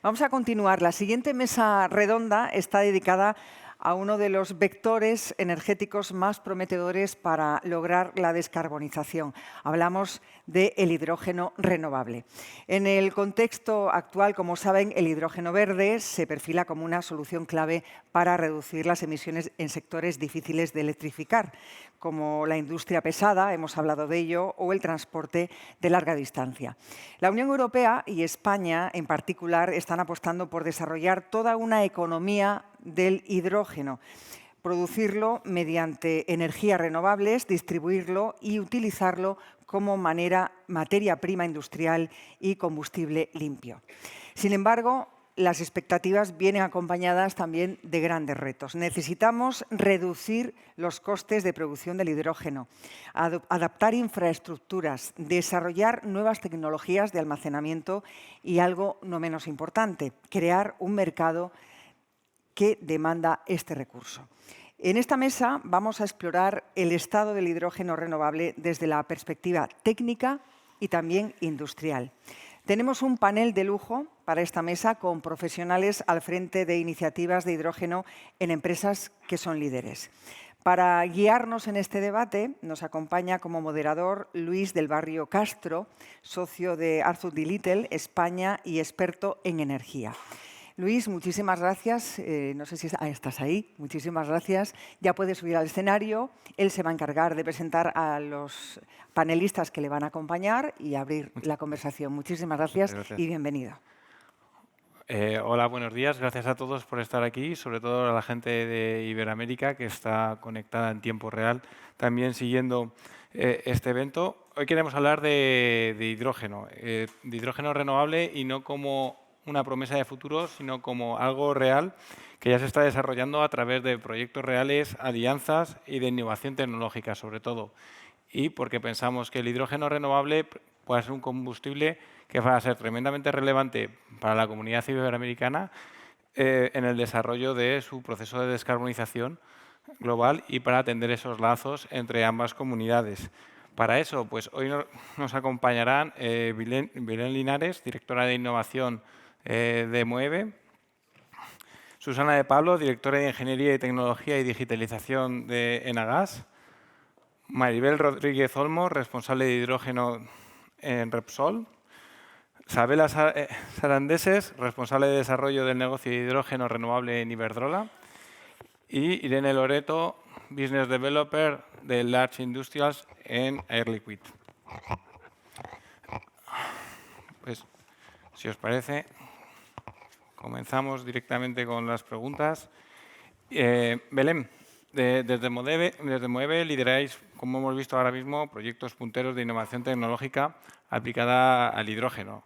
Vamos a continuar. La siguiente mesa redonda está dedicada a uno de los vectores energéticos más prometedores para lograr la descarbonización. Hablamos del hidrógeno renovable. En el contexto actual, como saben, el hidrógeno verde se perfila como una solución clave para reducir las emisiones en sectores difíciles de electrificar, como la industria pesada, hemos hablado de ello, o el transporte de larga distancia. La Unión Europea y España, en particular, están apostando por desarrollar toda una economía del hidrógeno, producirlo mediante energías renovables, distribuirlo y utilizarlo como materia prima industrial y combustible limpio. Sin embargo, las expectativas vienen acompañadas también de grandes retos. Necesitamos reducir los costes de producción del hidrógeno, adaptar infraestructuras, desarrollar nuevas tecnologías de almacenamiento y, algo no menos importante, crear un mercado que demanda este recurso. En esta mesa vamos a explorar el estado del hidrógeno renovable desde la perspectiva técnica y también industrial. Tenemos un panel de lujo para esta mesa con profesionales al frente de iniciativas de hidrógeno en empresas que son líderes. Para guiarnos en este debate nos acompaña como moderador Luis del Barrio Castro, socio de Arthur D. Little, España y experto en energía. Luis, muchísimas gracias. No sé si estás ahí. Muchísimas gracias. Ya puedes subir al escenario. Él se va a encargar de presentar a los panelistas que le van a acompañar y abrir la conversación. Muchísimas gracias y bienvenido. Hola, buenos días. Gracias a todos por estar aquí, sobre todo a la gente de Iberoamérica que está conectada en tiempo real, también siguiendo este evento. Hoy queremos hablar de hidrógeno renovable y no como una promesa de futuro, sino como algo real que ya se está desarrollando a través de proyectos reales, alianzas y de innovación tecnológica, sobre todo. Y porque pensamos que el hidrógeno renovable puede ser un combustible que va a ser tremendamente relevante para la comunidad iberoamericana en el desarrollo de su proceso de descarbonización global y para atender esos lazos entre ambas comunidades. Para eso, pues hoy nos acompañarán Belén Linares, directora de innovación de Moeve, Susana de Pablo, directora de Ingeniería y Tecnología y Digitalización de Enagas, Maribel Rodríguez Olmo, responsable de hidrógeno en Repsol, Sabela Sarandeses, responsable de desarrollo del negocio de hidrógeno renovable en Iberdrola, y Irene Loreto, Business Developer de Large Industrials en Air Liquide. Pues, si os parece, comenzamos directamente con las preguntas. Belén, desde Moeve lideráis, como hemos visto ahora mismo, proyectos punteros de innovación tecnológica aplicada al hidrógeno.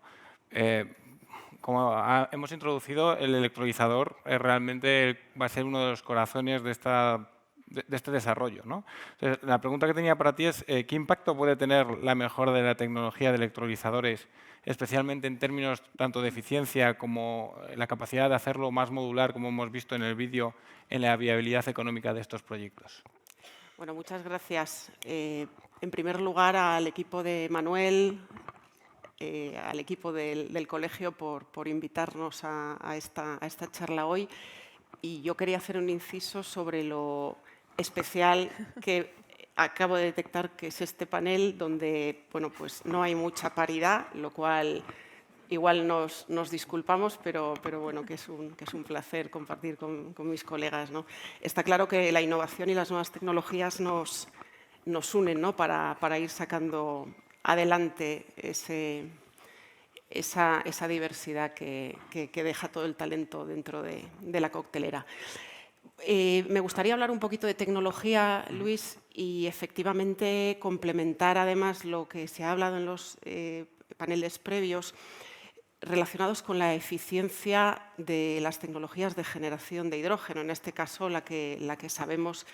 Como hemos introducido, el electrolizador realmente va a ser uno de los corazones de este desarrollo, ¿no? Entonces, la pregunta que tenía para ti es, ¿qué impacto puede tener la mejora de la tecnología de electrolizadores, especialmente en términos tanto de eficiencia como la capacidad de hacerlo más modular, como hemos visto en el vídeo, en la viabilidad económica de estos proyectos? Bueno, muchas gracias. En primer lugar, al equipo de Manuel, al equipo del colegio por invitarnos a esta charla hoy. Y yo quería hacer un inciso sobre lo especial que acabo de detectar que es este panel, donde bueno, pues no hay mucha paridad, lo cual igual nos disculpamos, pero bueno, que es un placer compartir con mis colegas, ¿no? Está claro que la innovación y las nuevas tecnologías nos unen, ¿no? para ir sacando adelante esa diversidad que deja todo el talento dentro de la coctelera. Me gustaría hablar un poquito de tecnología, Luis, y efectivamente complementar además lo que se ha hablado en los paneles previos relacionados con la eficiencia de las tecnologías de generación de hidrógeno, en este caso la que sabemos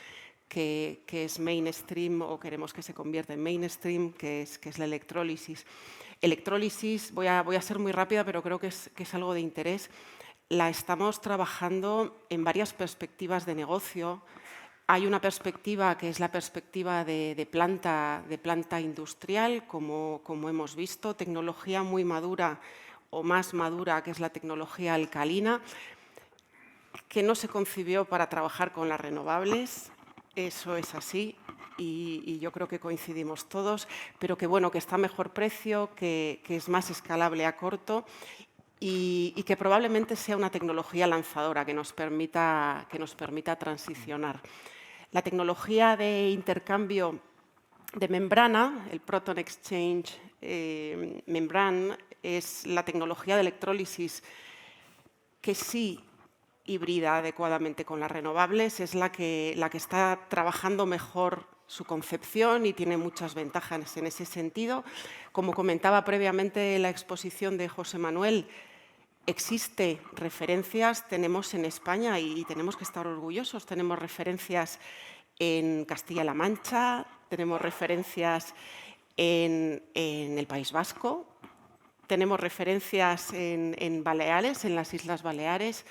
que es mainstream o queremos que se convierta en mainstream, que es la electrólisis. Electrólisis, voy a ser muy rápida, pero creo que es algo de interés. La estamos trabajando en varias perspectivas de negocio. Hay una perspectiva que es la perspectiva de planta industrial, como hemos visto, tecnología muy madura o más madura, que es la tecnología alcalina, que no se concibió para trabajar con las renovables. Eso es así y yo creo que coincidimos todos, pero que, bueno, que está a mejor precio, que es más escalable a corto y que probablemente sea una tecnología lanzadora que nos permita transicionar. La tecnología de intercambio de membrana, el Proton Exchange Membrane, es la tecnología de electrólisis que sí híbrida adecuadamente con las renovables, es la que está trabajando mejor su concepción y tiene muchas ventajas en ese sentido. Como comentaba previamente en la exposición de José Manuel, existe referencias, tenemos en España y tenemos que estar orgullosos, tenemos referencias en Castilla-La Mancha, tenemos referencias en el País Vasco, tenemos referencias en Baleares, en las Islas Baleares,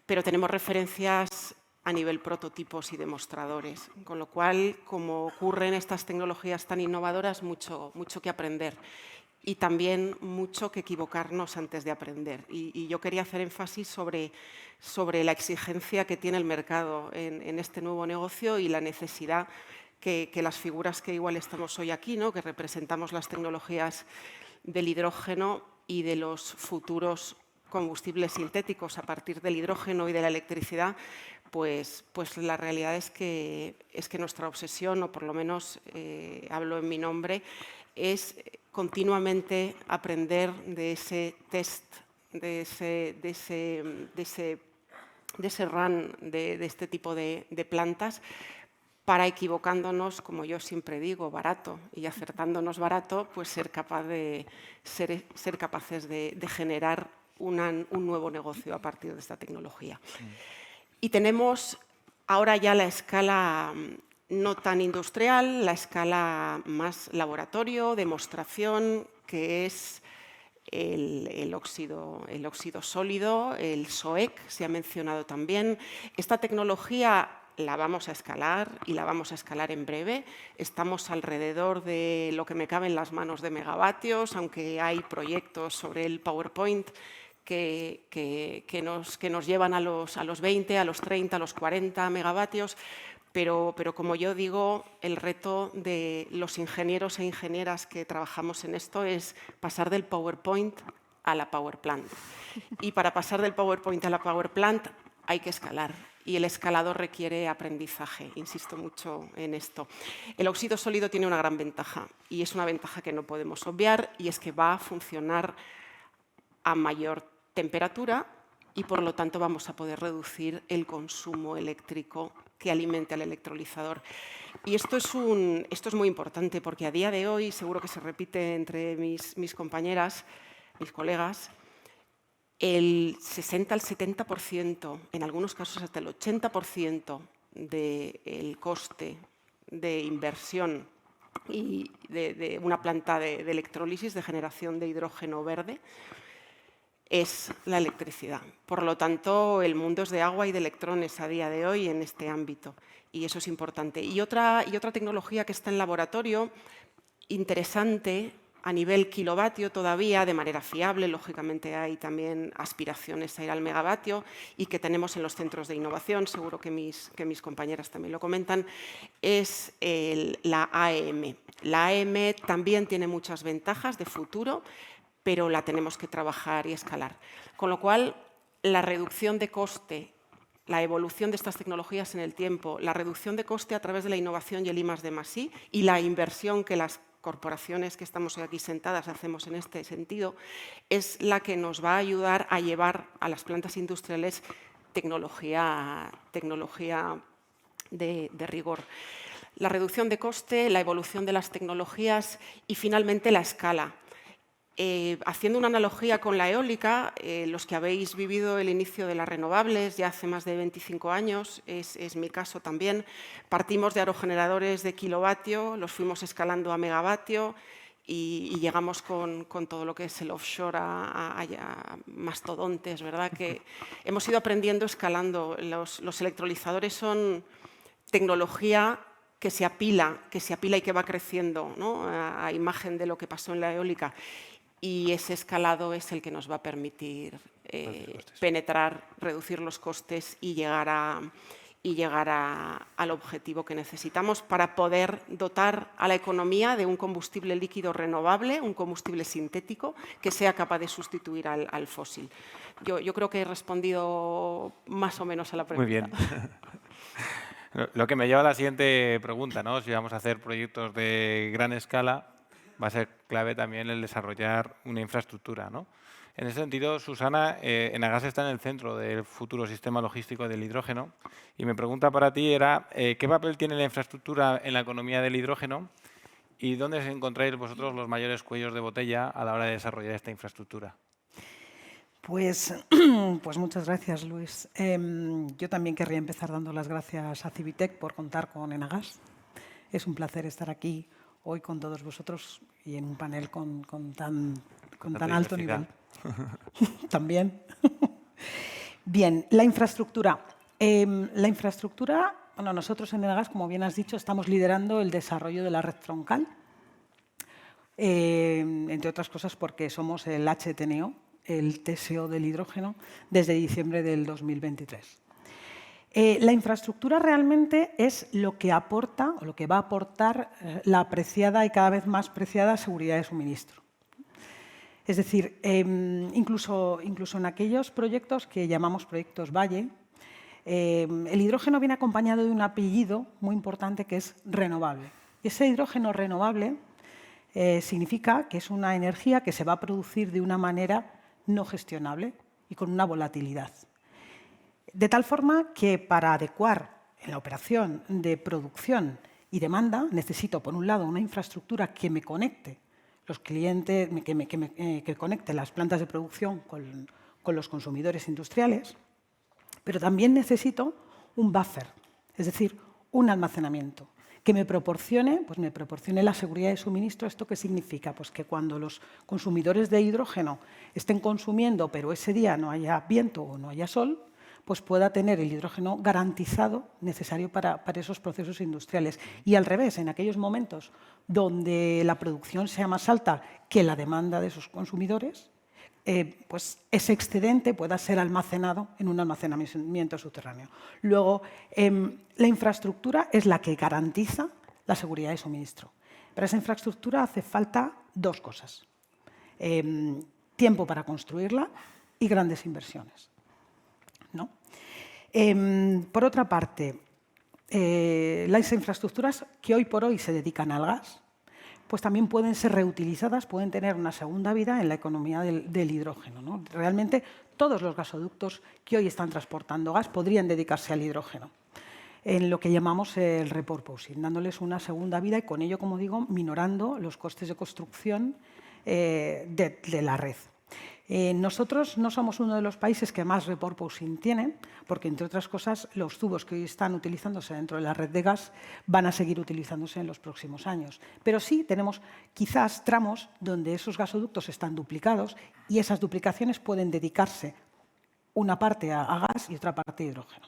pero tenemos referencias a nivel prototipos y demostradores, con lo cual, como ocurre en estas tecnologías tan innovadoras, mucho que aprender y también mucho que equivocarnos antes de aprender. Y yo quería hacer énfasis sobre la exigencia que tiene el mercado en este nuevo negocio y la necesidad que las figuras que igual estamos hoy aquí, ¿no?, que representamos las tecnologías del hidrógeno y de los futuros combustibles sintéticos a partir del hidrógeno y de la electricidad, pues la realidad es que nuestra obsesión, o por lo menos hablo en mi nombre, es continuamente aprender de ese test, de ese run de este tipo de plantas, para, equivocándonos, como yo siempre digo, barato, y acertándonos barato, pues ser capaces de generar un nuevo negocio a partir de esta tecnología. Y tenemos ahora ya la escala no tan industrial, la escala más laboratorio, demostración, que es el óxido sólido, el SOEC, se ha mencionado también. Esta tecnología la vamos a escalar y la vamos a escalar en breve. Estamos alrededor de lo que me cabe en las manos de megavatios, aunque hay proyectos sobre el PowerPoint que nos llevan a los 20, a los 30, a los 40 megavatios, pero como yo digo, el reto de los ingenieros e ingenieras que trabajamos en esto es pasar del PowerPoint a la Power Plant. Y para pasar del PowerPoint a la Power Plant hay que escalar. Y el escalado requiere aprendizaje, insisto mucho en esto. El óxido sólido tiene una gran ventaja, y es una ventaja que no podemos obviar, y es que va a funcionar a mayor temperatura y, por lo tanto, vamos a poder reducir el consumo eléctrico que alimente al electrolizador. Y esto es muy importante, porque a día de hoy, seguro que se repite entre mis compañeras, mis colegas, el 60 al 70%, en algunos casos hasta el 80% del coste de inversión y de una planta de electrólisis, de generación de hidrógeno verde, es la electricidad. Por lo tanto, el mundo es de agua y de electrones a día de hoy en este ámbito, y eso es importante. Y otra tecnología que está en laboratorio, interesante, a nivel kilovatio todavía, de manera fiable, lógicamente hay también aspiraciones a ir al megavatio y que tenemos en los centros de innovación, seguro que mis compañeras también lo comentan, es la AEM. La AEM también tiene muchas ventajas de futuro, pero la tenemos que trabajar y escalar. Con lo cual, la reducción de coste, la evolución de estas tecnologías en el tiempo, la reducción de coste a través de la innovación y el I+D+I y la inversión que las corporaciones que estamos aquí sentadas hacemos en este sentido, es la que nos va a ayudar a llevar a las plantas industriales tecnología de rigor. La reducción de coste, la evolución de las tecnologías y, finalmente, la escala. Haciendo una analogía con la eólica, los que habéis vivido el inicio de las renovables ya hace más de 25 años, es mi caso también, partimos de aerogeneradores de kilovatio, los fuimos escalando a megavatio y llegamos con todo lo que es el offshore a mastodontes, ¿verdad? Que hemos ido aprendiendo escalando. Los electrolizadores son tecnología que se apila y que va creciendo, ¿no?, a imagen de lo que pasó en la eólica. y ese escalado es el que nos va a permitir penetrar, reducir los costes y llegar al objetivo que necesitamos para poder dotar a la economía de un combustible líquido renovable, un combustible sintético que sea capaz de sustituir al fósil. Yo creo que he respondido más o menos a la pregunta. Muy bien. Lo que me lleva a la siguiente pregunta, ¿no? Si vamos a hacer proyectos de gran escala, va a ser clave también el desarrollar una infraestructura, ¿no? En ese sentido, Susana, Enagás está en el centro del futuro sistema logístico del hidrógeno y mi pregunta para ti era ¿qué papel tiene la infraestructura en la economía del hidrógeno y dónde os encontráis vosotros los mayores cuellos de botella a la hora de desarrollar esta infraestructura? Pues muchas gracias, Luis. Yo también querría empezar dando las gracias a Civitec por contar con Enagás. Es un placer estar aquí hoy con todos vosotros y en un panel con tan alto nivel. También. Bien, la infraestructura. Bueno, nosotros en Enagás, como bien has dicho, estamos liderando el desarrollo de la red troncal, entre otras cosas porque somos el HTNO, el TSO del hidrógeno, desde diciembre del 2023. La infraestructura realmente es lo que aporta o lo que va a aportar la apreciada y cada vez más preciada seguridad de suministro. Es decir, incluso en aquellos proyectos que llamamos proyectos Valle, el hidrógeno viene acompañado de un apellido muy importante que es renovable. Y ese hidrógeno renovable significa que es una energía que se va a producir de una manera no gestionable y con una volatilidad. De tal forma que para adecuar en la operación de producción y demanda necesito, por un lado, una infraestructura que me conecte los clientes, que conecte las plantas de producción con los consumidores industriales, pero también necesito un buffer, es decir, un almacenamiento que me proporcione la seguridad de suministro. ¿Esto qué significa? Pues que cuando los consumidores de hidrógeno estén consumiendo, pero ese día no haya viento o no haya sol, pues pueda tener el hidrógeno garantizado necesario para esos procesos industriales. Y al revés, en aquellos momentos donde la producción sea más alta que la demanda de esos consumidores, pues ese excedente pueda ser almacenado en un almacenamiento subterráneo. Luego, la infraestructura es la que garantiza la seguridad de suministro. Para esa infraestructura hace falta dos cosas: tiempo para construirla y grandes inversiones, ¿no? Por otra parte, las infraestructuras que hoy por hoy se dedican al gas, pues también pueden ser reutilizadas, pueden tener una segunda vida en la economía del hidrógeno, ¿no? Realmente todos los gasoductos que hoy están transportando gas podrían dedicarse al hidrógeno, en lo que llamamos el repurposing, dándoles una segunda vida y con ello, como digo, minorando los costes de construcción de la red. Nosotros no somos uno de los países que más repurposing tienen, porque, entre otras cosas, los tubos que hoy están utilizándose dentro de la red de gas van a seguir utilizándose en los próximos años. Pero sí tenemos quizás tramos donde esos gasoductos están duplicados y esas duplicaciones pueden dedicarse una parte a gas y otra parte a hidrógeno,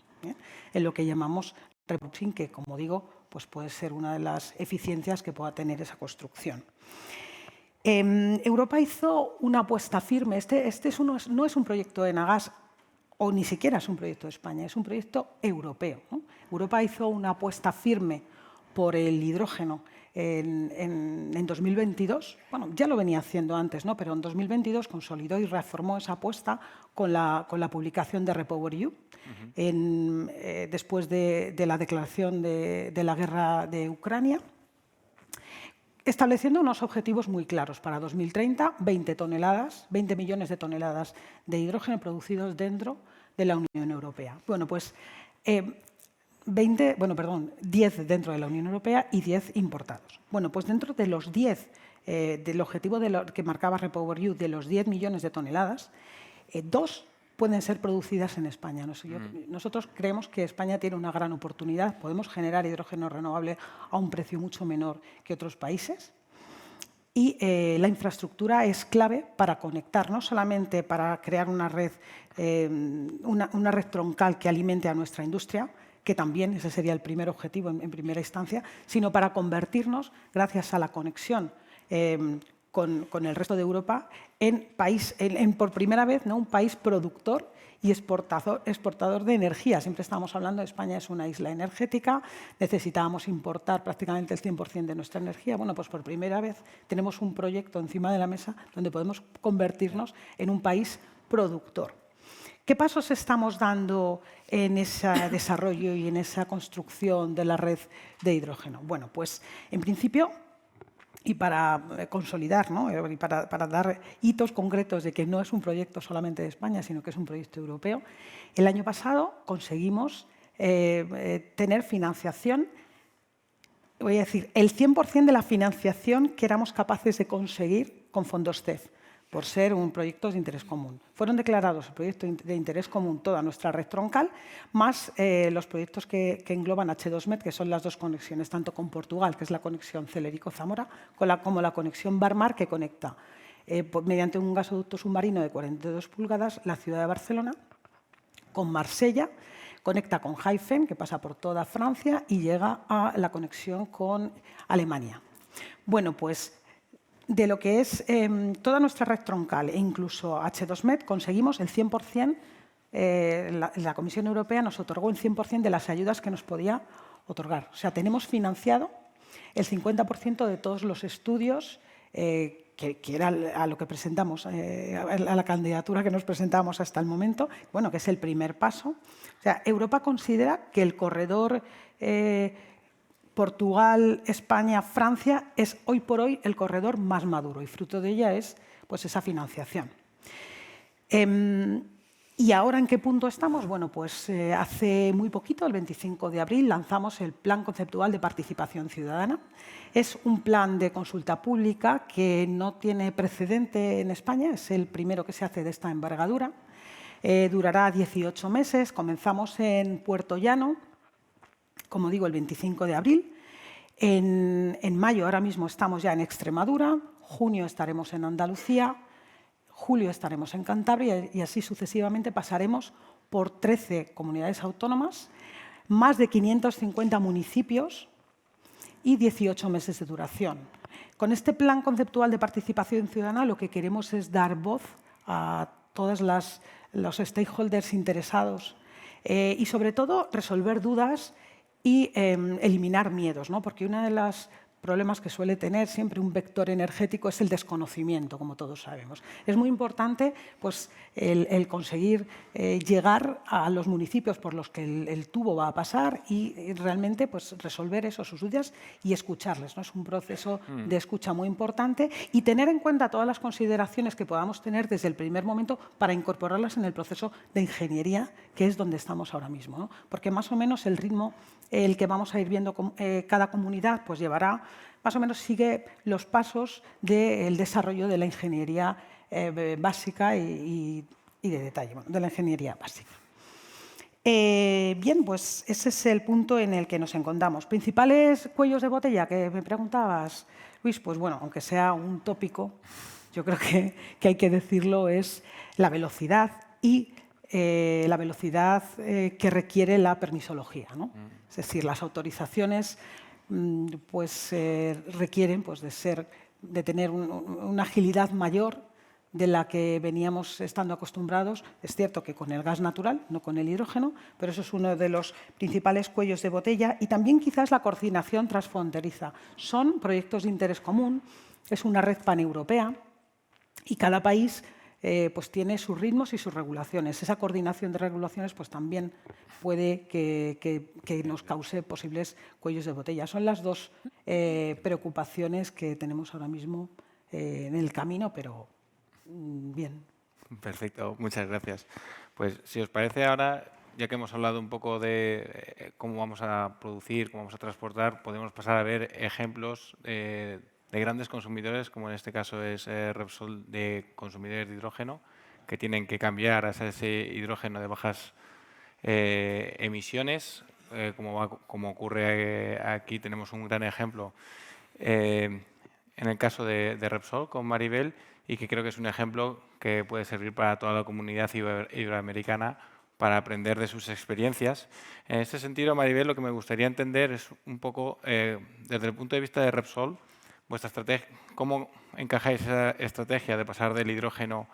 en lo que llamamos repurposing, que, como digo, pues puede ser una de las eficiencias que pueda tener esa construcción. Europa hizo una apuesta firme. No es un proyecto de Enagás, o ni siquiera es un proyecto de España, es un proyecto europeo, ¿no? Europa hizo una apuesta firme por el hidrógeno en 2022. Bueno, ya lo venía haciendo antes, ¿no? Pero en 2022 consolidó y reformó esa apuesta con la publicación de REPowerEU, después de la declaración de la guerra de Ucrania, estableciendo unos objetivos muy claros. Para 2030, 20 millones de toneladas de hidrógeno producidos dentro de la Unión Europea. Bueno, pues 10 dentro de la Unión Europea y 10 importados. Bueno, pues dentro de los 10, del objetivo que marcaba REPowerEU, de los 10 millones de toneladas, 2 pueden ser producidas en España. Nosotros creemos que España tiene una gran oportunidad. Podemos generar hidrógeno renovable a un precio mucho menor que otros países. Y la infraestructura es clave para conectar, no solamente para crear una red troncal que alimente a nuestra industria, que también ese sería el primer objetivo en primera instancia, sino para convertirnos, gracias a la conexión con el resto de Europa en por primera vez, ¿no?, un país productor y exportador de energía. Siempre estamos hablando de España es una isla energética, necesitábamos importar prácticamente el 100% de nuestra energía. Bueno, pues por primera vez tenemos un proyecto encima de la mesa donde podemos convertirnos en un país productor. ¿Qué pasos estamos dando en ese desarrollo y en esa construcción de la red de hidrógeno? Bueno, pues en principio, y para consolidar, ¿no?, y para dar hitos concretos de que no es un proyecto solamente de España, sino que es un proyecto europeo, el año pasado conseguimos tener financiación, voy a decir, el 100% de la financiación que éramos capaces de conseguir con fondos CEF, por ser un proyecto de interés común. Fueron declarados el proyecto de interés común toda nuestra red troncal, más los proyectos que engloban H2Med, que son las dos conexiones, tanto con Portugal, que es la conexión Celerico-Zamora, como la conexión Bar-Mar, que conecta mediante un gasoducto submarino de 42 pulgadas la ciudad de Barcelona con Marsella, conecta con Haifen, que pasa por toda Francia, y llega a la conexión con Alemania. Bueno, pues de lo que es toda nuestra red troncal e incluso H2Med, conseguimos el 100%, la Comisión Europea nos otorgó el 100% de las ayudas que nos podía otorgar. O sea, tenemos financiado el 50% de todos los estudios que era a lo que presentamos, a la candidatura que nos presentamos hasta el momento, bueno, que es el primer paso. O sea, Europa considera que el corredor Portugal, España, Francia es hoy por hoy el corredor más maduro y fruto de ella es pues, esa financiación. ¿Y ahora en qué punto estamos? Bueno, pues hace muy poquito, el 25 de abril, lanzamos el Plan Conceptual de Participación Ciudadana. Es un plan de consulta pública que no tiene precedente en España, es el primero que se hace de esta envergadura. Durará 18 meses, comenzamos en Puerto Llano, como digo, el 25 de abril. En mayo, ahora mismo, estamos ya en Extremadura, junio estaremos en Andalucía, julio estaremos en Cantabria y así sucesivamente pasaremos por 13 comunidades autónomas, más de 550 municipios y 18 meses de duración. Con este plan conceptual de participación ciudadana lo que queremos es dar voz a todos los stakeholders interesados y, sobre todo, resolver dudas y eliminar miedos, ¿no? Porque uno de los problemas que suele tener siempre un vector energético es el desconocimiento, como todos sabemos. Es muy importante pues, el conseguir llegar a los municipios por los que el tubo va a pasar y realmente pues, resolver eso, sus dudas y escucharles, ¿no? Es un proceso de escucha muy importante y tener en cuenta todas las consideraciones que podamos tener desde el primer momento para incorporarlas en el proceso de ingeniería, que es donde estamos ahora mismo, ¿no? Porque más o menos el ritmo el que vamos a ir viendo cada comunidad pues llevará, más o menos sigue los pasos del desarrollo de la ingeniería básica y de detalle, bueno, de la ingeniería básica. Bien, pues ese es el punto en el que nos encontramos. ¿Principales cuellos de botella que me preguntabas, Luis? Pues bueno, aunque sea un tópico, yo creo que hay que decirlo, es la velocidad y la velocidad que requiere la permisología, ¿no? Es decir, las autorizaciones pues, requieren pues, de tener una agilidad mayor de la que veníamos estando acostumbrados. Es cierto que con el gas natural, no con el hidrógeno, pero eso es uno de los principales cuellos de botella. Y también quizás la coordinación transfronteriza. Son proyectos de interés común, es una red paneuropea y cada país pues tiene sus ritmos y sus regulaciones. Esa coordinación de regulaciones pues también puede que nos cause posibles cuellos de botella. Son las dos preocupaciones que tenemos ahora mismo en el camino, pero bien. Perfecto, muchas gracias. Pues si os parece ahora, ya que hemos hablado un poco de cómo vamos a producir, cómo vamos a transportar, podemos pasar a ver ejemplos de grandes consumidores, como en este caso es Repsol, de consumidores de hidrógeno, que tienen que cambiar a ese hidrógeno de bajas emisiones, como ocurre aquí. Tenemos un gran ejemplo en el caso de Repsol con Maribel y que creo que es un ejemplo que puede servir para toda la comunidad iberoamericana para aprender de sus experiencias. En este sentido, Maribel, lo que me gustaría entender es un poco, desde el punto de vista de Repsol, vuestra estrategia, cómo encajáis esa estrategia de pasar del hidrógeno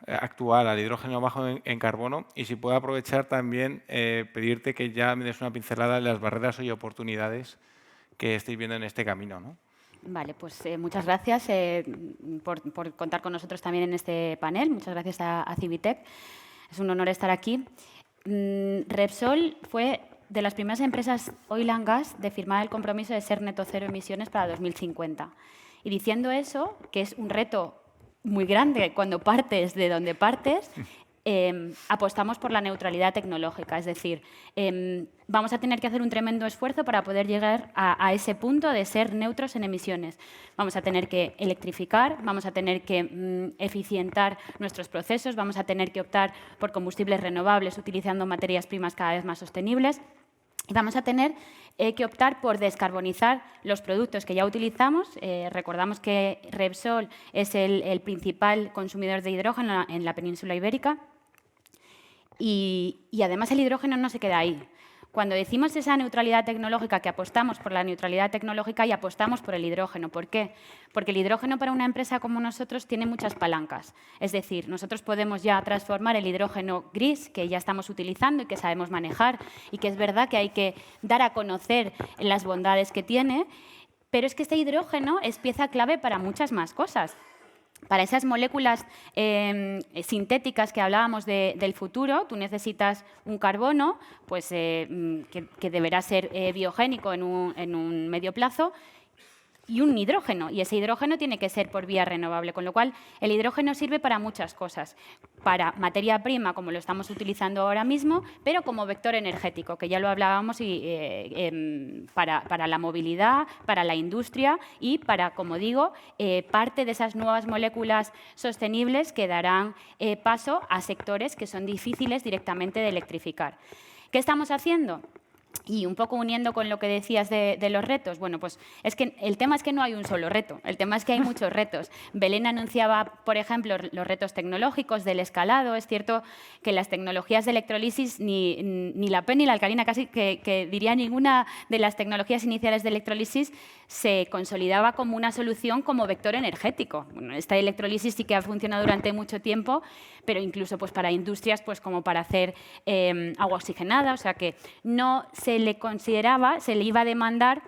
actual al hidrógeno bajo en carbono, y si puedo aprovechar también pedirte que ya me des una pincelada de las barreras y oportunidades que estáis viendo en este camino, ¿no? Vale, pues muchas gracias por contar con nosotros también en este panel. Muchas gracias a Civitec. Es un honor estar aquí. Repsol fue de las primeras empresas oil and gas de firmar el compromiso de ser neto cero emisiones para 2050. Y diciendo eso, que es un reto muy grande cuando partes de donde partes, apostamos por la neutralidad tecnológica. Es decir, vamos a tener que hacer un tremendo esfuerzo para poder llegar a ese punto de ser neutros en emisiones. Vamos a tener que electrificar, vamos a tener que eficientar nuestros procesos, vamos a tener que optar por combustibles renovables utilizando materias primas cada vez más sostenibles. Y vamos a tener que optar por descarbonizar los productos que ya utilizamos. Recordamos que Repsol es el principal consumidor de hidrógeno en la península ibérica. Y además el hidrógeno no se queda ahí. Cuando decimos esa neutralidad tecnológica, que apostamos por la neutralidad tecnológica y apostamos por el hidrógeno. ¿Por qué? Porque el hidrógeno para una empresa como nosotros tiene muchas palancas. Es decir, nosotros podemos ya transformar el hidrógeno gris, que ya estamos utilizando y que sabemos manejar, y que es verdad que hay que dar a conocer las bondades que tiene, pero es que este hidrógeno es pieza clave para muchas más cosas. Para esas moléculas sintéticas que hablábamos del futuro, tú necesitas un carbono pues, que deberá ser biogénico en un medio plazo, y un hidrógeno, y ese hidrógeno tiene que ser por vía renovable, con lo cual el hidrógeno sirve para muchas cosas, para materia prima, como lo estamos utilizando ahora mismo, pero como vector energético, que ya lo hablábamos, para la movilidad, para la industria y para, como digo, parte de esas nuevas moléculas sostenibles que darán paso a sectores que son difíciles directamente de electrificar. ¿Qué estamos haciendo? Y un poco uniendo con lo que decías de los retos, bueno, pues es que el tema es que no hay un solo reto, el tema es que hay muchos retos. Belén anunciaba, por ejemplo, los retos tecnológicos del escalado. Es cierto que las tecnologías de electrólisis, ni la PEN ni la alcalina, casi que diría ninguna de las tecnologías iniciales de electrólisis se consolidaba como una solución como vector energético. Bueno, esta electrólisis sí que ha funcionado durante mucho tiempo, pero incluso pues, para industrias pues, como para hacer agua oxigenada, o sea que no se le consideraba, se le iba a demandar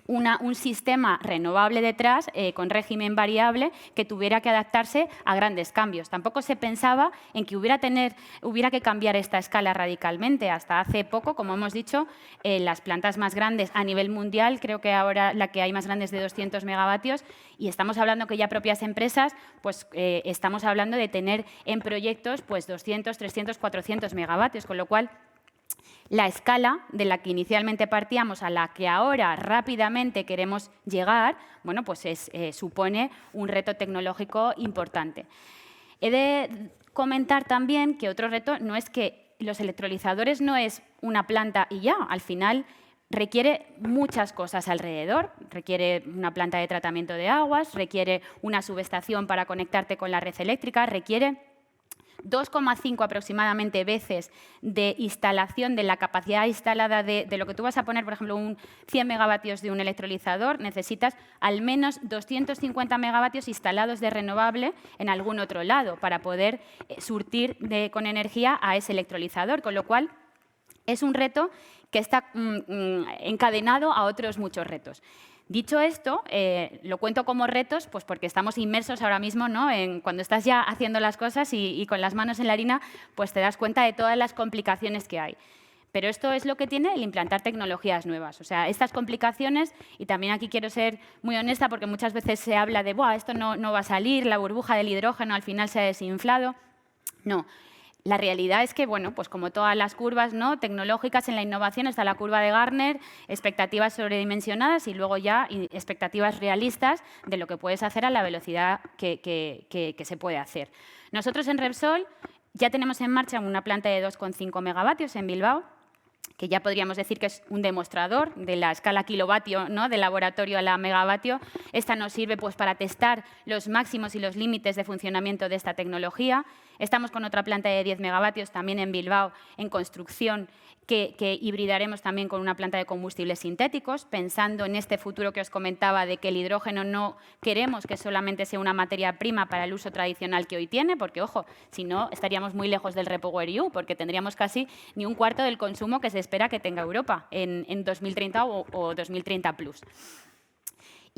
un sistema renovable detrás con régimen variable que tuviera que adaptarse a grandes cambios. Tampoco se pensaba en que hubiera que cambiar esta escala radicalmente. Hasta hace poco, como hemos dicho, las plantas más grandes a nivel mundial, creo que ahora la que hay más grande es de 200 megavatios, y estamos hablando que ya propias empresas, pues estamos hablando de tener en proyectos pues 200, 300, 400 megavatios, con lo cual la escala de la que inicialmente partíamos a la que ahora rápidamente queremos llegar, bueno, pues supone un reto tecnológico importante. He de comentar también que otro reto no es que los electrolizadores no es una planta y ya, al final requiere muchas cosas alrededor. Requiere una planta de tratamiento de aguas, requiere una subestación para conectarte con la red eléctrica, requiere 2,5 aproximadamente veces de instalación de la capacidad instalada de lo que tú vas a poner, por ejemplo, un 100 megavatios de un electrolizador, necesitas al menos 250 megavatios instalados de renovable en algún otro lado para poder surtir con energía a ese electrolizador, con lo cual es un reto que está encadenado a otros muchos retos. Dicho esto, lo cuento como retos pues porque estamos inmersos ahora mismo, ¿no? Cuando estás ya haciendo las cosas y con las manos en la harina, pues te das cuenta de todas las complicaciones que hay. Pero esto es lo que tiene el implantar tecnologías nuevas. O sea, estas complicaciones, y también aquí quiero ser muy honesta porque muchas veces se habla de esto no va a salir, la burbuja del hidrógeno al final se ha desinflado. No. La realidad es que, bueno, pues como todas las curvas, ¿no?, tecnológicas en la innovación, está la curva de Gartner, expectativas sobredimensionadas y luego ya expectativas realistas de lo que puedes hacer a la velocidad que se puede hacer. Nosotros en Repsol ya tenemos en marcha una planta de 2,5 megavatios en Bilbao, que ya podríamos decir que es un demostrador de la escala kilovatio, ¿no?, de laboratorio a la megavatio. Esta nos sirve pues, para testar los máximos y los límites de funcionamiento de esta tecnología. Estamos con otra planta de 10 megavatios también en Bilbao, en construcción, que hibridaremos también con una planta de combustibles sintéticos, pensando en este futuro que os comentaba de que el hidrógeno no queremos que solamente sea una materia prima para el uso tradicional que hoy tiene, porque, ojo, si no, estaríamos muy lejos del REPowerEU, porque tendríamos casi ni un cuarto del consumo que se espera que tenga Europa en 2030 o 2030 plus.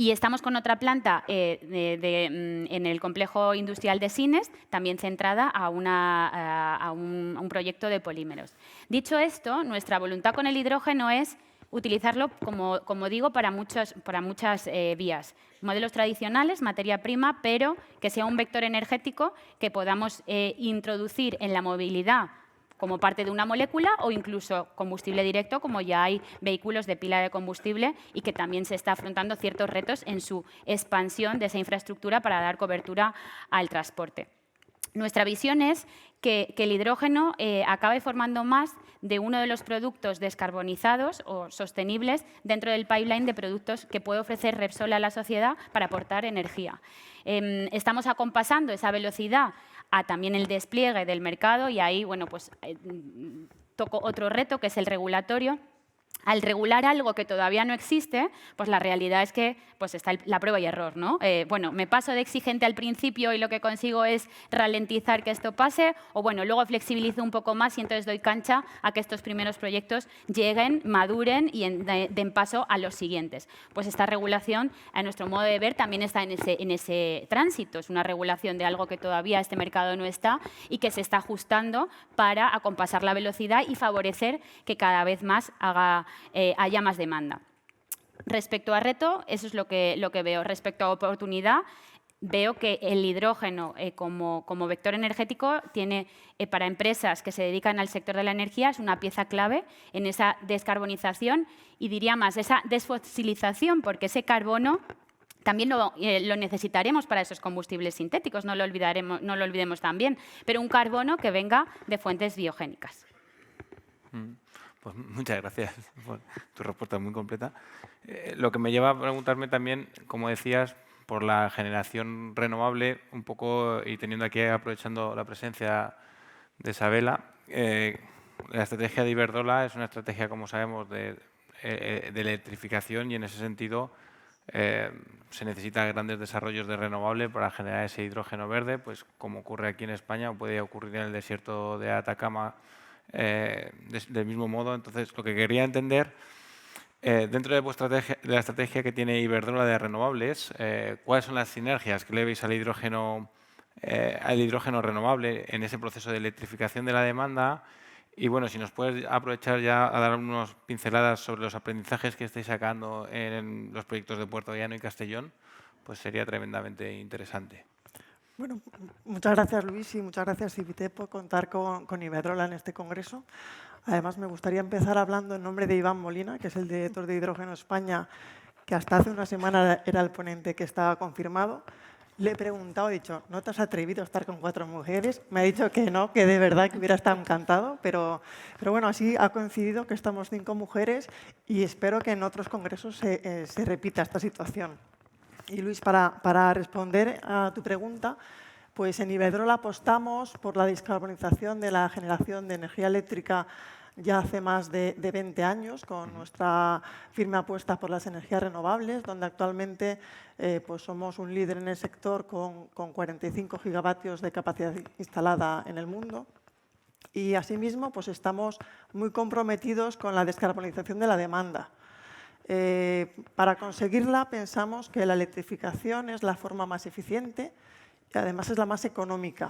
Y estamos con otra planta en el complejo industrial de Sines, también centrada a un proyecto de polímeros. Dicho esto, nuestra voluntad con el hidrógeno es utilizarlo, como digo, para muchas vías. Modelos tradicionales, materia prima, pero que sea un vector energético que podamos introducir en la movilidad como parte de una molécula o incluso combustible directo, como ya hay vehículos de pila de combustible y que también se está afrontando ciertos retos en su expansión de esa infraestructura para dar cobertura al transporte. Nuestra visión es que el hidrógeno acabe formando más de uno de los productos descarbonizados o sostenibles dentro del pipeline de productos que puede ofrecer Repsol a la sociedad para aportar energía. Estamos acompasando esa velocidad a también el despliegue del mercado y ahí, bueno, pues toco otro reto que es el regulatorio. Al regular algo que todavía no existe, pues la realidad es que pues está la prueba y error, ¿no? Bueno, me paso de exigente al principio y lo que consigo es ralentizar que esto pase, o bueno, luego flexibilizo un poco más y entonces doy cancha a que estos primeros proyectos lleguen, maduren y den paso a los siguientes. Pues esta regulación, a nuestro modo de ver, también está en ese tránsito. Es una regulación de algo que todavía este mercado no está y que se está ajustando para acompasar la velocidad y favorecer que cada vez más haya más demanda. Respecto a reto, eso es lo que veo. Respecto a oportunidad, veo que el hidrógeno como vector energético tiene, para empresas que se dedican al sector de la energía, es una pieza clave en esa descarbonización y diría más, esa desfosilización, porque ese carbono también lo necesitaremos para esos combustibles sintéticos, no lo olvidemos también, pero un carbono que venga de fuentes biogénicas. Pues muchas gracias por tu respuesta muy completa. Lo que me lleva a preguntarme también, como decías, por la generación renovable, un poco, y teniendo aquí, aprovechando la presencia de Isabela, la estrategia de Iberdrola es una estrategia, como sabemos, de electrificación y en ese sentido se necesitan grandes desarrollos de renovable para generar ese hidrógeno verde, pues como ocurre aquí en España o puede ocurrir en el desierto de Atacama, del mismo modo. Entonces, lo que quería entender, dentro de la estrategia que tiene Iberdrola de renovables, ¿cuáles son las sinergias que le veis al hidrógeno renovable en ese proceso de electrificación de la demanda? Y bueno, si nos puedes aprovechar ya a dar unas pinceladas sobre los aprendizajes que estáis sacando en los proyectos de Puerto Llano y Castellón, pues sería tremendamente interesante. Bueno, muchas gracias, Luis, y muchas gracias, Civite, por contar con Iberdrola en este congreso. Además, me gustaría empezar hablando en nombre de Iván Molina, que es el director de Hidrógeno España, que hasta hace una semana era el ponente que estaba confirmado. Le he preguntado, he dicho, ¿no te has atrevido a estar con 4 mujeres? Me ha dicho que no, que de verdad que hubiera estado encantado, pero bueno, así ha coincidido que estamos 5 mujeres y espero que en otros congresos se repita esta situación. Y Luis, para responder a tu pregunta, pues en Iberdrola apostamos por la descarbonización de la generación de energía eléctrica ya hace más de 20 años, con nuestra firme apuesta por las energías renovables, donde actualmente pues somos un líder en el sector con 45 gigavatios de capacidad instalada en el mundo. Y asimismo, pues estamos muy comprometidos con la descarbonización de la demanda. Para conseguirla pensamos que la electrificación es la forma más eficiente y además es la más económica.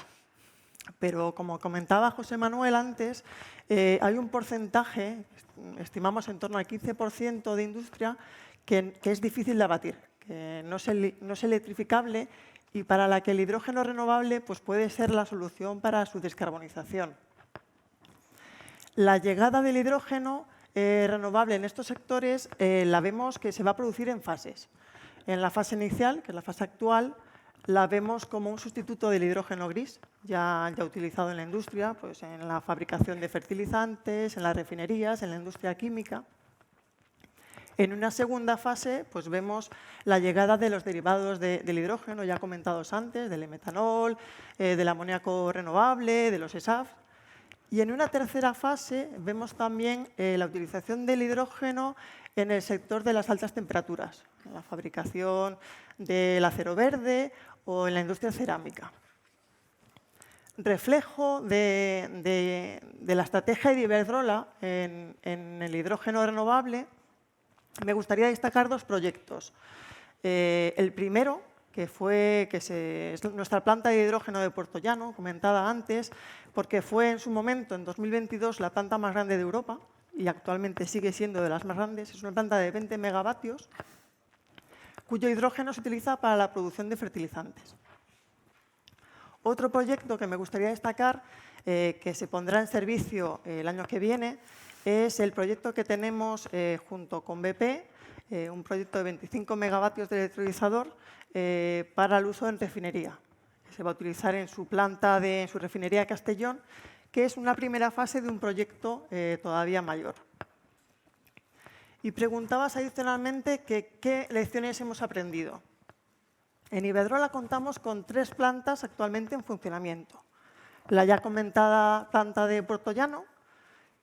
Pero como comentaba José Manuel antes, hay un porcentaje, estimamos en torno al 15% de industria, que es difícil de abatir, que no es electrificable y para la que el hidrógeno renovable pues puede ser la solución para su descarbonización. La llegada del hidrógeno renovable en estos sectores la vemos que se va a producir en fases. En la fase inicial, que es la fase actual, la vemos como un sustituto del hidrógeno gris, ya utilizado en la industria, pues en la fabricación de fertilizantes, en las refinerías, en la industria química. En una segunda fase, pues vemos la llegada de los derivados del hidrógeno, ya comentados antes, del metanol, del amoníaco renovable, de los SAF. Y en una tercera fase vemos también la utilización del hidrógeno en el sector de las altas temperaturas, en la fabricación del acero verde o en la industria cerámica. Reflejo de la estrategia de Iberdrola en el hidrógeno renovable, me gustaría destacar 2 proyectos. El primero, que es nuestra planta de hidrógeno de Puertollano, comentada antes, porque fue en su momento, en 2022, la planta más grande de Europa y actualmente sigue siendo de las más grandes. Es una planta de 20 megavatios, cuyo hidrógeno se utiliza para la producción de fertilizantes. Otro proyecto que me gustaría destacar, que se pondrá en servicio el año que viene, es el proyecto que tenemos junto con BP, un proyecto de 25 megavatios de electrolizador para el uso en refinería, que se va a utilizar en su planta, en su refinería de Castellón, que es una primera fase de un proyecto todavía mayor. Y preguntabas adicionalmente qué lecciones hemos aprendido. En Iberdrola contamos con 3 plantas actualmente en funcionamiento. La ya comentada planta de Puertollano.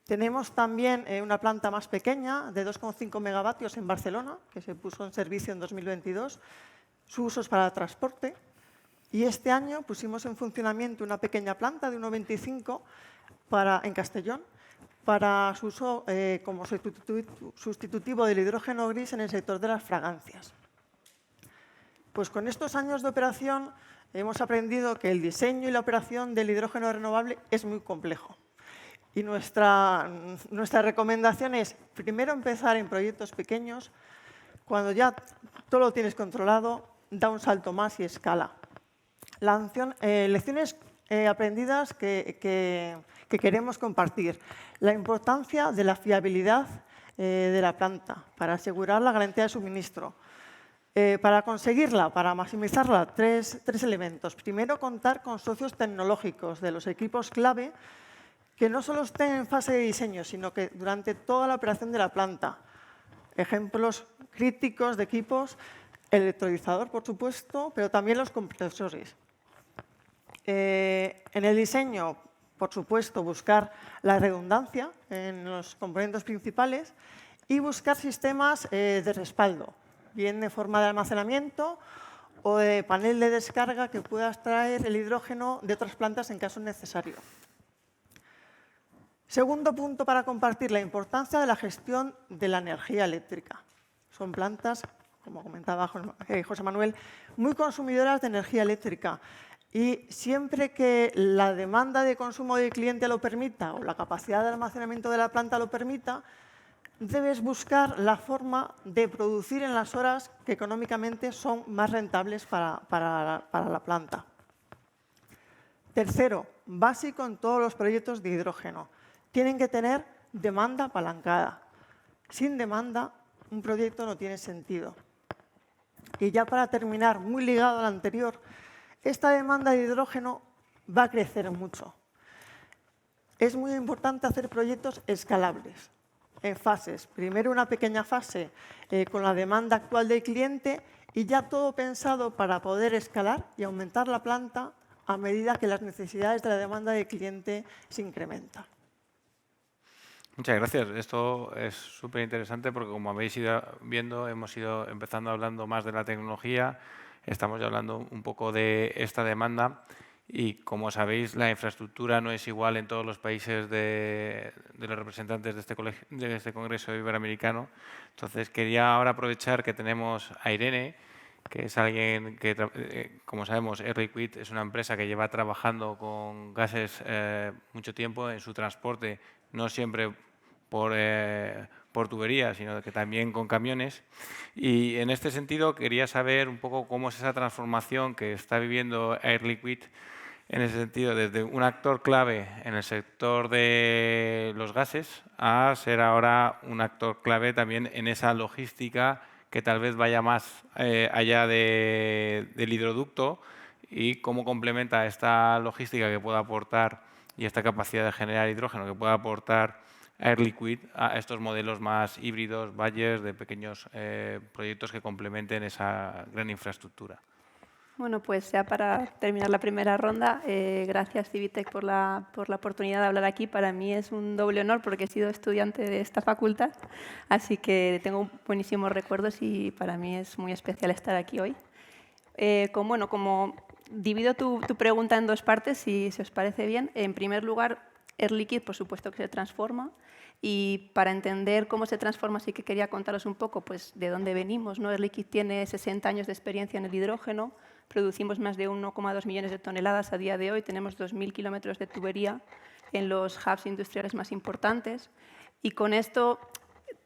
Tenemos también una planta más pequeña, de 2,5 megavatios en Barcelona, que se puso en servicio en 2022. Su uso es para transporte. Y este año pusimos en funcionamiento una pequeña planta de 1,25 en Castellón, para su uso como sustitutivo del hidrógeno gris en el sector de las fragancias. Pues con estos años de operación hemos aprendido que el diseño y la operación del hidrógeno renovable es muy complejo. Y nuestra recomendación es, primero, empezar en proyectos pequeños. Cuando ya todo lo tienes controlado, da un salto más y escala. Lecciones aprendidas que queremos compartir. La importancia de la fiabilidad de la planta para asegurar la garantía de suministro. Para conseguirla, para maximizarla, tres elementos. Primero, contar con socios tecnológicos de los equipos clave que no solo estén en fase de diseño, sino que durante toda la operación de la planta. Ejemplos críticos de equipos, el electrolizador, por supuesto, pero también los compresores. En el diseño, por supuesto, buscar la redundancia en los componentes principales y buscar sistemas de respaldo, bien de forma de almacenamiento o de panel de descarga que pueda extraer el hidrógeno de otras plantas en caso necesario. Segundo punto para compartir, la importancia de la gestión de la energía eléctrica. Son plantas, como comentaba José Manuel, muy consumidoras de energía eléctrica. Y siempre que la demanda de consumo del cliente lo permita o la capacidad de almacenamiento de la planta lo permita, debes buscar la forma de producir en las horas que económicamente son más rentables para la planta. Tercero, básico en todos los proyectos de hidrógeno. Tienen que tener demanda apalancada. Sin demanda, un proyecto no tiene sentido. Y ya para terminar, muy ligado al anterior, esta demanda de hidrógeno va a crecer mucho. Es muy importante hacer proyectos escalables, en fases. Primero una pequeña fase con la demanda actual del cliente y ya todo pensado para poder escalar y aumentar la planta a medida que las necesidades de la demanda del cliente se incrementan. Muchas gracias. Esto es súper interesante porque, como habéis ido viendo, hemos ido empezando hablando más de la tecnología, estamos ya hablando un poco de esta demanda y, como sabéis, la infraestructura no es igual en todos los países de los representantes de este Congreso Iberoamericano. Entonces, quería ahora aprovechar que tenemos a Irene, que es alguien que, como sabemos, Air Liquide es una empresa que lleva trabajando con gases mucho tiempo en su transporte, no siempre por tuberías, sino que también con camiones. Y en este sentido quería saber un poco cómo es esa transformación que está viviendo Air Liquide, en ese sentido, desde un actor clave en el sector de los gases a ser ahora un actor clave también en esa logística que tal vez vaya más allá del hidroducto, y cómo complementa esta logística que pueda aportar y esta capacidad de generar hidrógeno que pueda aportar Air Liquide a estos modelos más híbridos, Bayers, de pequeños proyectos que complementen esa gran infraestructura. Bueno, pues ya para terminar la primera ronda, gracias Civitec por la oportunidad de hablar aquí. Para mí es un doble honor porque he sido estudiante de esta facultad, así que tengo buenísimos recuerdos y para mí es muy especial estar aquí hoy. Como divido tu pregunta en dos partes, si os parece bien. En primer lugar, Air Liquide, por supuesto que se transforma. Y para entender cómo se transforma, sí que quería contaros un poco pues, de dónde venimos, ¿no? Air Liquide tiene 60 años de experiencia en el hidrógeno, producimos más de 1,2 millones de toneladas a día de hoy, tenemos 2.000 kilómetros de tubería en los hubs industriales más importantes. Y con esto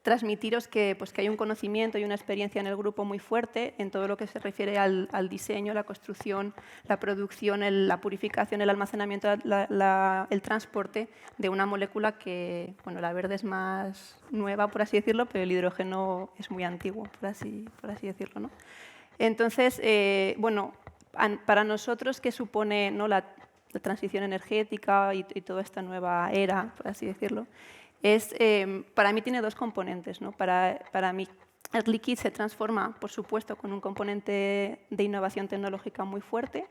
transmitiros que hay un conocimiento y una experiencia en el grupo muy fuerte en todo lo que se refiere al diseño, la construcción, la producción, la purificación, el almacenamiento, el transporte de una molécula que, bueno, la verde es más nueva, por así decirlo, pero el hidrógeno es muy antiguo, por así decirlo, ¿no? Entonces, bueno, para nosotros, ¿qué supone, ¿no?, la transición energética y toda esta nueva era, por así decirlo? Para mí tiene dos componentes, ¿no? Para mí, Air Liquide se transforma, por supuesto, con un componente de innovación tecnológica muy fuerte.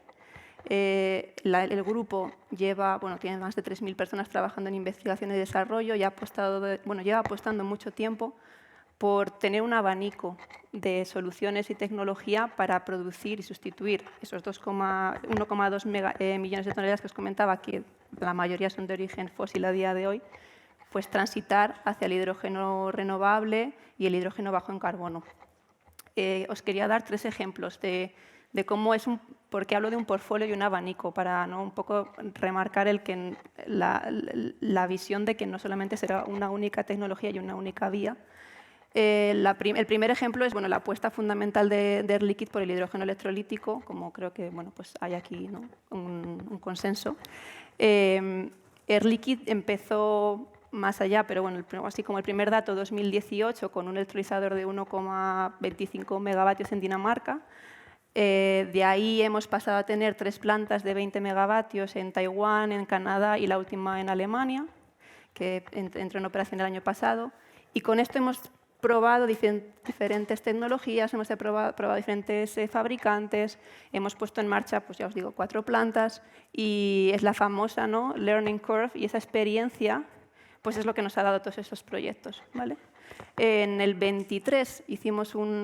El grupo tiene más de 3.000 personas trabajando en investigación y desarrollo y lleva apostando mucho tiempo por tener un abanico de soluciones y tecnología para producir y sustituir esos 1,2 millones de toneladas que os comentaba, que la mayoría son de origen fósil a día de hoy, pues transitar hacia el hidrógeno renovable y el hidrógeno bajo en carbono. Os quería dar 3 ejemplos de cómo por qué hablo de un portfolio y un abanico, para, ¿no?, un poco remarcar la visión de que no solamente será una única tecnología y una única vía. El primer ejemplo es la apuesta fundamental de Air Liquide por el hidrógeno electrolítico, como creo que pues hay aquí, ¿no?, un consenso. Air Liquide empezó más allá, pero así como el primer dato, 2018, con un electrolizador de 1,25 megavatios en Dinamarca. De ahí hemos pasado a tener 3 plantas de 20 megavatios en Taiwán, en Canadá y la última en Alemania, que entró en operación el año pasado. Y con esto hemos probado diferentes tecnologías, hemos probado diferentes fabricantes, hemos puesto en marcha, pues ya os digo, 4 plantas y es la famosa, ¿no?, learning curve, y esa experiencia pues es lo que nos ha dado todos esos proyectos, ¿vale? En el 23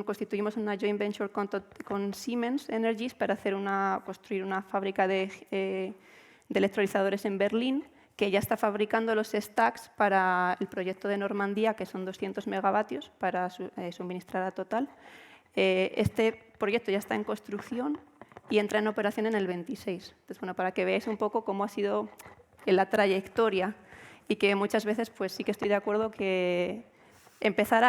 constituimos una joint venture con Siemens Energies para construir una fábrica de electrolizadores en Berlín, que ya está fabricando los stacks para el proyecto de Normandía, que son 200 megavatios para suministrar a Total. Este proyecto ya está en construcción y entra en operación en el 26. Entonces, para que veáis un poco cómo ha sido la trayectoria, y que muchas veces pues sí que estoy de acuerdo que empezar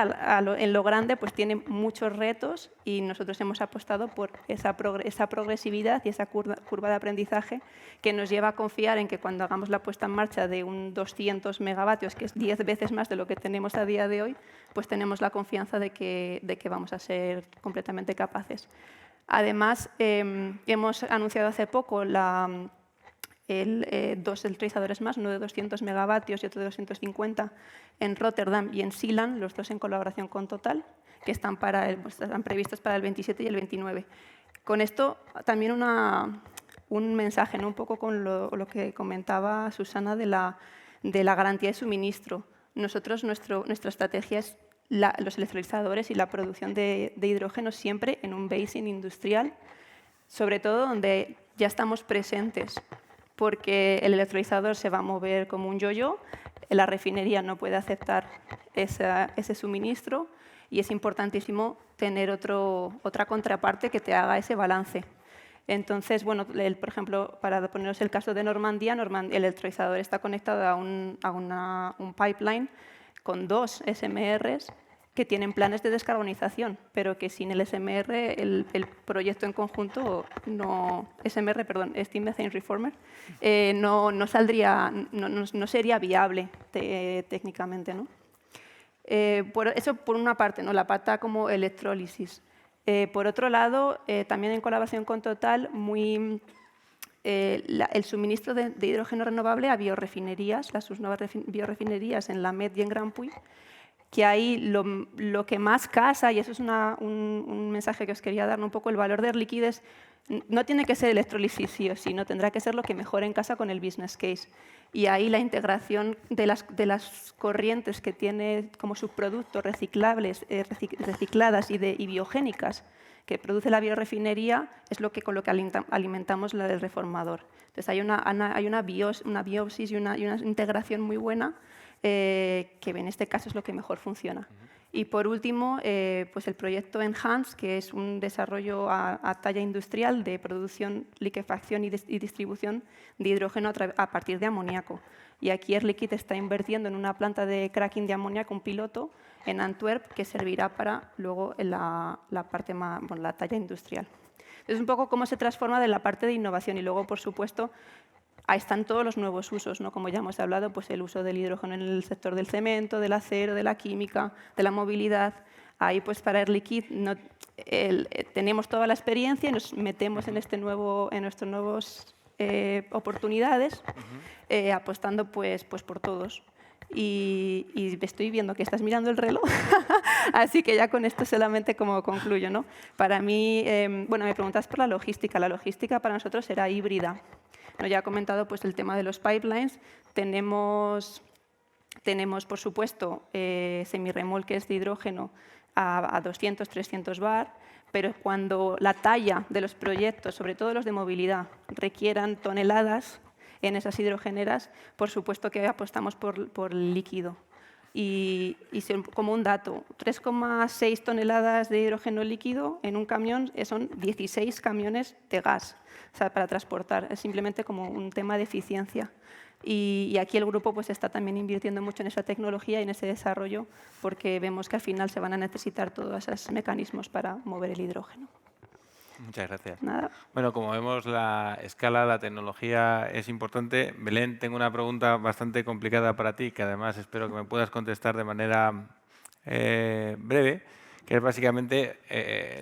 en lo grande pues tiene muchos retos, y nosotros hemos apostado por esa progresividad y esa curva de aprendizaje que nos lleva a confiar en que cuando hagamos la puesta en marcha de un 200 megavatios, que es 10 veces más de lo que tenemos a día de hoy, pues tenemos la confianza de que vamos a ser completamente capaces. Además, hemos anunciado hace poco 2 electrolizadores más, uno de 200 megavatios y otro de 250 en Rotterdam y en Sealand, los 2 en colaboración con Total, que están previstos para el 27 y el 29. Con esto también un mensaje, ¿no?, un poco con lo que comentaba Susana de la garantía de suministro. Nosotros, nuestra estrategia es los electrolizadores y la producción de hidrógeno siempre en un basin industrial, sobre todo donde ya estamos presentes, porque el electrolizador se va a mover como un yo-yo, la refinería no puede aceptar ese suministro y es importantísimo tener otra contraparte que te haga ese balance. Entonces, por ejemplo, para poneros el caso de Normandía, el electrolizador está conectado a un pipeline con 2 SMRs que tienen planes de descarbonización, pero que sin el SMR, el proyecto en conjunto, Steam Methane Reformer, no sería viable técnicamente, ¿no? Eso por una parte, ¿no?, la pata como electrólisis. Por otro lado, también en colaboración con Total, muy el suministro de hidrógeno renovable a biorefinerías, sus nuevas biorefinerías en La Met y en Grand Puy, que ahí lo que más casa, y eso es un mensaje que os quería dar, un poco el valor de Air Liquide es, no tiene que ser electrólisis sí o sí, no tendrá que ser lo que mejore en casa con el business case. Y ahí la integración de las corrientes que tiene como subproductos reciclables, recicladas y biogénicas que produce la biorefinería es con lo que alimentamos la del reformador. Entonces hay una biopsis y una integración muy buena que en este caso es lo que mejor funciona. Y por último, pues el proyecto Enhance, que es un desarrollo a talla industrial de producción, liquefacción y distribución de hidrógeno a partir de amoníaco. Y aquí Air Liquide está invirtiendo en una planta de cracking de amoníaco, un piloto, en Antwerp, que servirá para luego la talla industrial. Es un poco cómo se transforma de la parte de innovación y luego, por supuesto, ahí están todos los nuevos usos, ¿no? Como ya hemos hablado, pues el uso del hidrógeno en el sector del cemento, del acero, de la química, de la movilidad. Ahí, pues para Air Liquide tenemos toda la experiencia y nos metemos en nuestras nuevas oportunidades, apostando pues por todos. Y estoy viendo que estás mirando el reloj, así que ya con esto solamente como concluyo, ¿no? Para mí, me preguntas por la logística. La logística para nosotros será híbrida. No, ya he comentado pues, el tema de los pipelines. Tenemos por supuesto, semirremolques de hidrógeno a 200, 300 bar, pero cuando la talla de los proyectos, sobre todo los de movilidad, requieran toneladas en esas hidrogeneras, por supuesto que apostamos por el líquido. Y como un dato, 3,6 toneladas de hidrógeno líquido en un camión son 16 camiones de gas, o sea, para transportar. Es simplemente como un tema de eficiencia. Y aquí el grupo pues, está también invirtiendo mucho en esa tecnología y en ese desarrollo porque vemos que al final se van a necesitar todos esos mecanismos para mover el hidrógeno. Muchas gracias. Nada. Bueno, como vemos, la escala, la tecnología es importante. Belén, tengo una pregunta bastante complicada para ti, que además espero que me puedas contestar de manera breve, que es básicamente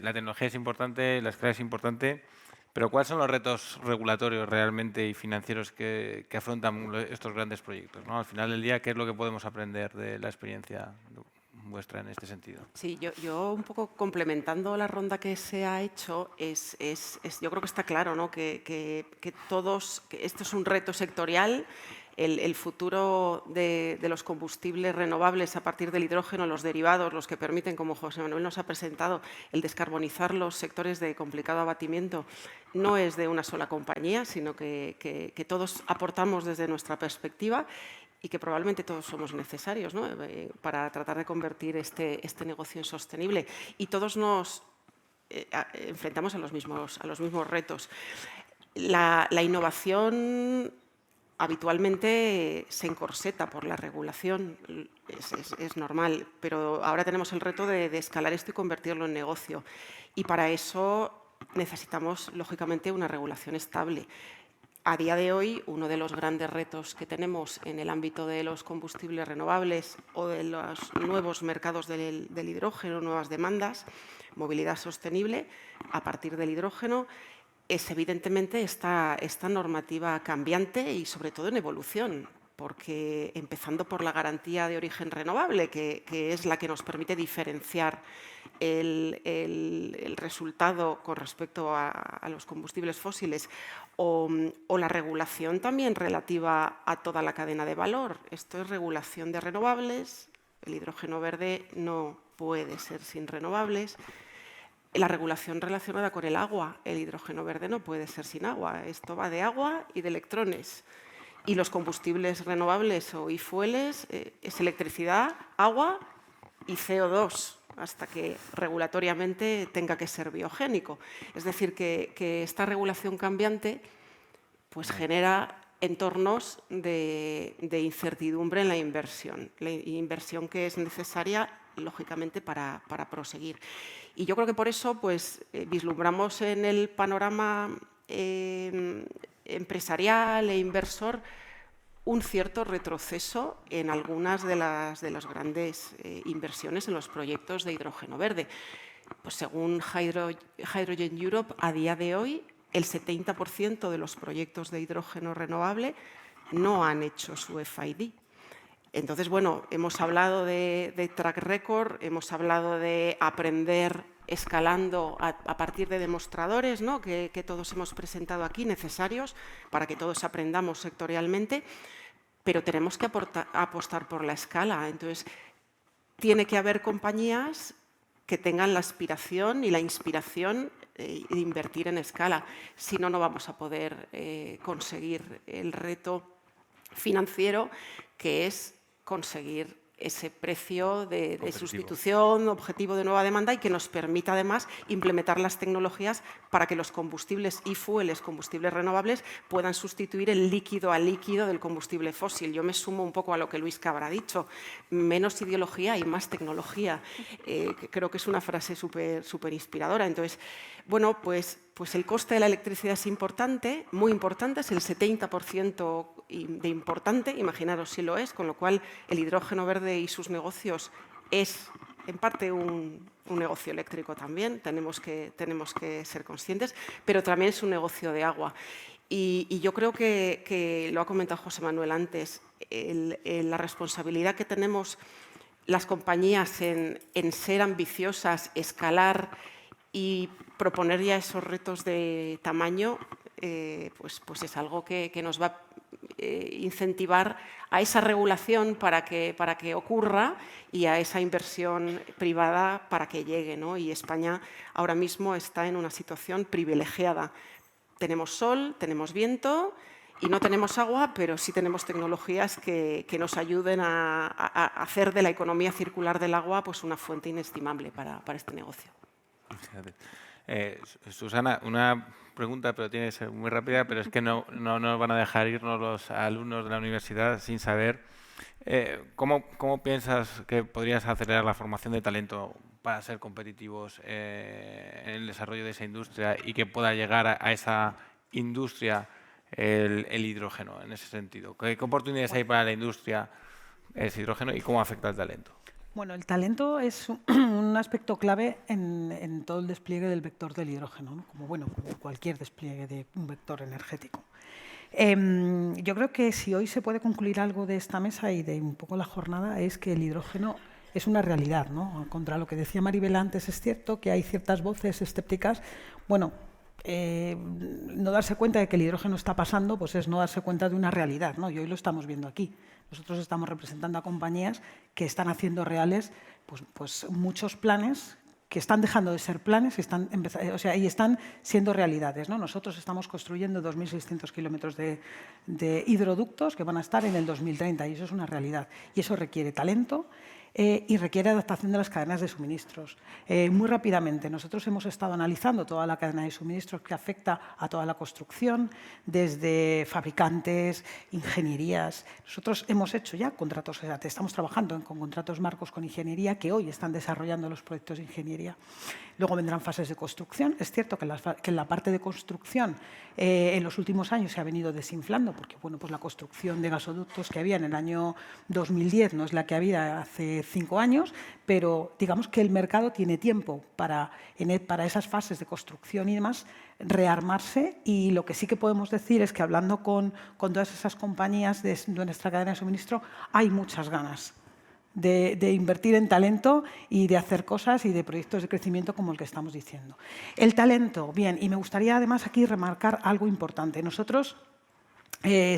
la tecnología es importante, la escala es importante, pero ¿cuáles son los retos regulatorios realmente y financieros que afrontan estos grandes proyectos, ¿no? Al final del día, ¿qué es lo que podemos aprender de la experiencia vuestra en este sentido? Sí, yo un poco complementando la ronda que se ha hecho, yo creo que está claro, ¿no? que esto es un reto sectorial. El futuro de los combustibles renovables a partir del hidrógeno, los derivados, los que permiten, como José Manuel nos ha presentado, el descarbonizar los sectores de complicado abatimiento, no es de una sola compañía, sino que todos aportamos desde nuestra perspectiva y que probablemente todos somos necesarios, ¿no? Para tratar de convertir este negocio en sostenible. Y todos nos enfrentamos a los mismos retos. La innovación habitualmente se encorseta por la regulación, es normal, pero ahora tenemos el reto de escalar esto y convertirlo en negocio. Y para eso necesitamos, lógicamente, una regulación estable. A día de hoy, uno de los grandes retos que tenemos en el ámbito de los combustibles renovables o de los nuevos mercados del hidrógeno, nuevas demandas, movilidad sostenible a partir del hidrógeno, es evidentemente esta normativa cambiante y sobre todo en evolución, porque empezando por la garantía de origen renovable, que es la que nos permite diferenciar el resultado con respecto a los combustibles fósiles, o la regulación también relativa a toda la cadena de valor. Esto es regulación de renovables, el hidrógeno verde no puede ser sin renovables. La regulación relacionada con el agua, el hidrógeno verde no puede ser sin agua. Esto va de agua y de electrones. Y los combustibles renovables o e-fuels es electricidad, agua y CO2, hasta que regulatoriamente tenga que ser biogénico. Es decir, que esta regulación cambiante pues, genera entornos de incertidumbre en la inversión que es necesaria, lógicamente, para proseguir. Y yo creo que por eso pues, vislumbramos en el panorama empresarial e inversor un cierto retroceso en algunas de las grandes inversiones en los proyectos de hidrógeno verde. Pues según Hydrogen Europe, a día de hoy, el 70% de los proyectos de hidrógeno renovable no han hecho su FID. Entonces, bueno, hemos hablado de track record, hemos hablado de aprender escalando a partir de demostradores, ¿no?, que todos hemos presentado aquí, necesarios para que todos aprendamos sectorialmente, pero tenemos que apostar por la escala. Entonces, tiene que haber compañías que tengan la aspiración y la inspiración de invertir en escala. Si no, no vamos a poder conseguir el reto financiero, que es conseguir ese precio de sustitución, objetivo de nueva demanda, y que nos permita además implementar las tecnologías para que los combustibles e-fuels, combustibles renovables, puedan sustituir el líquido a líquido del combustible fósil. Yo me sumo un poco a lo que Luis Cabra ha dicho, menos ideología y más tecnología. Creo que es una frase súper inspiradora. Entonces, bueno, pues el coste de la electricidad es importante, muy importante, es el 70% de importante, imaginaros si lo es, con lo cual el hidrógeno verde y sus negocios es en parte un negocio eléctrico también, tenemos que ser conscientes, pero también es un negocio de agua. Y yo creo que lo ha comentado José Manuel antes, la responsabilidad que tenemos las compañías en ser ambiciosas, escalar y proponer ya esos retos de tamaño, pues es algo que nos va a incentivar a esa regulación para que ocurra y a esa inversión privada para que llegue, ¿no? Y España ahora mismo está en una situación privilegiada. Tenemos sol, tenemos viento y no tenemos agua, pero sí tenemos tecnologías que nos ayuden a hacer de la economía circular del agua pues una fuente inestimable para este negocio. Susana, una pregunta, pero tiene que ser muy rápida, pero es que no nos van a dejar irnos los alumnos de la universidad sin saber cómo piensas que podrías acelerar la formación de talento para ser competitivos en el desarrollo de esa industria y que pueda llegar a esa industria el hidrógeno en ese sentido. ¿Qué oportunidades hay para la industria ese hidrógeno y cómo afecta al talento? Bueno, el talento es un aspecto clave en todo el despliegue del vector del hidrógeno, ¿no? como cualquier despliegue de un vector energético. Yo creo que si hoy se puede concluir algo de esta mesa y de un poco la jornada es que el hidrógeno es una realidad, ¿no? Contra lo que decía Maribel antes, es cierto que hay ciertas voces escépticas. Bueno, no darse cuenta de que el hidrógeno está pasando, pues es no darse cuenta de una realidad, ¿no? Y hoy lo estamos viendo aquí. Nosotros estamos representando a compañías que están haciendo reales pues muchos planes que están dejando de ser planes y están siendo realidades, ¿no? Nosotros estamos construyendo 2.600 kilómetros de hidroductos que van a estar en el 2030 y eso es una realidad. Y eso requiere talento y requiere adaptación de las cadenas de suministros. Muy rápidamente, nosotros hemos estado analizando toda la cadena de suministros que afecta a toda la construcción, desde fabricantes, ingenierías. Nosotros hemos hecho ya contratos, estamos trabajando con contratos marcos con ingeniería que hoy están desarrollando los proyectos de ingeniería. Luego vendrán fases de construcción. Es cierto que en la parte de construcción en los últimos años se ha venido desinflando porque bueno, pues la construcción de gasoductos que había en el año 2010 no es la que había hace 5 años, pero digamos que el mercado tiene tiempo para esas fases de construcción y demás rearmarse y lo que sí que podemos decir es que hablando con todas esas compañías de nuestra cadena de suministro hay muchas ganas de invertir en talento y de hacer cosas y de proyectos de crecimiento como el que estamos diciendo. El talento, bien, y me gustaría además aquí remarcar algo importante. Nosotros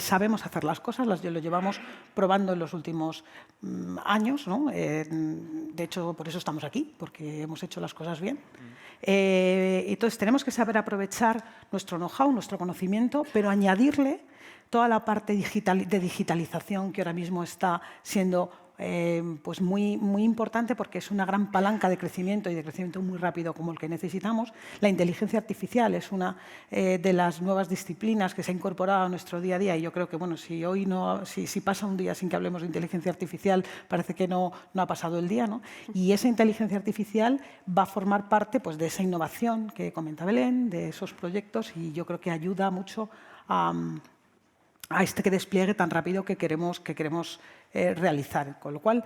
sabemos hacer las cosas, lo llevamos probando en los últimos años, ¿no? De hecho, por eso estamos aquí, porque hemos hecho las cosas bien. Entonces, tenemos que saber aprovechar nuestro know-how, nuestro conocimiento, pero añadirle toda la parte de digitalización que ahora mismo está siendo pues muy importante porque es una gran palanca de crecimiento y de crecimiento muy rápido como el que necesitamos. La inteligencia artificial es una de las nuevas disciplinas que se ha incorporado a nuestro día a día y yo creo que bueno, si pasa un día sin que hablemos de inteligencia artificial parece que no ha pasado el día, ¿no? Y esa inteligencia artificial va a formar parte pues, de esa innovación que comenta Belén, de esos proyectos y yo creo que ayuda mucho a este despliegue tan rápido que queremos realizar. Con lo cual,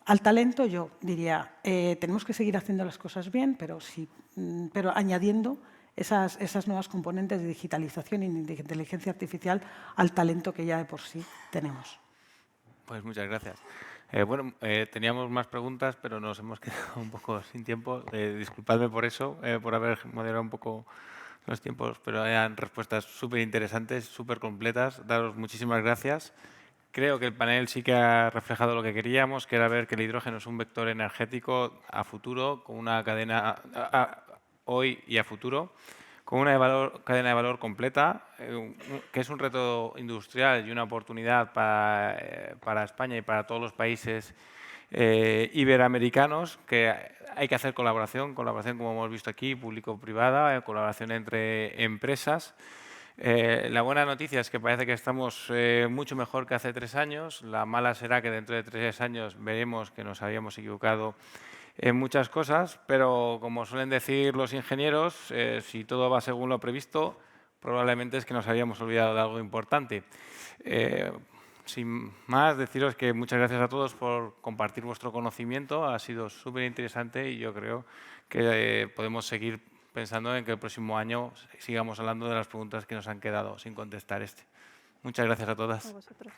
al talento yo diría, tenemos que seguir haciendo las cosas bien, pero añadiendo esas nuevas componentes de digitalización y de inteligencia artificial al talento que ya de por sí tenemos. Pues muchas gracias. Bueno, teníamos más preguntas, pero nos hemos quedado un poco sin tiempo. Disculpadme por eso, por haber moderado un poco los tiempos, pero eran respuestas súper interesantes, súper completas. Daros muchísimas gracias. Creo que el panel sí que ha reflejado lo que queríamos, que era ver que el hidrógeno es un vector energético a futuro, con una cadena hoy y a futuro, con una cadena de valor completa, que es un reto industrial y una oportunidad para España y para todos los países iberoamericanos, que hay que hacer colaboración como hemos visto aquí, público-privada, colaboración entre empresas. La buena noticia es que parece que estamos mucho mejor que hace 3 años. La mala será que dentro de 3 años veremos que nos habíamos equivocado en muchas cosas, pero como suelen decir los ingenieros, si todo va según lo previsto, probablemente es que nos habíamos olvidado de algo importante. Sin más, deciros que muchas gracias a todos por compartir vuestro conocimiento. Ha sido súper interesante y yo creo que podemos seguir pensando en que el próximo año sigamos hablando de las preguntas que nos han quedado sin contestar. Muchas gracias a todas. A vosotros.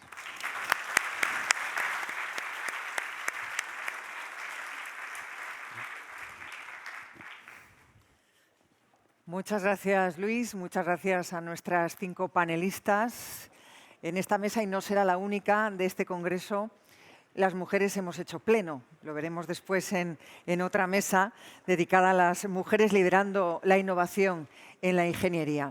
Muchas gracias, Luis. Muchas gracias a nuestras 5 panelistas en esta mesa, y no será la única de este congreso. Las mujeres hemos hecho pleno. Lo veremos después en otra mesa dedicada a las mujeres liderando la innovación en la ingeniería.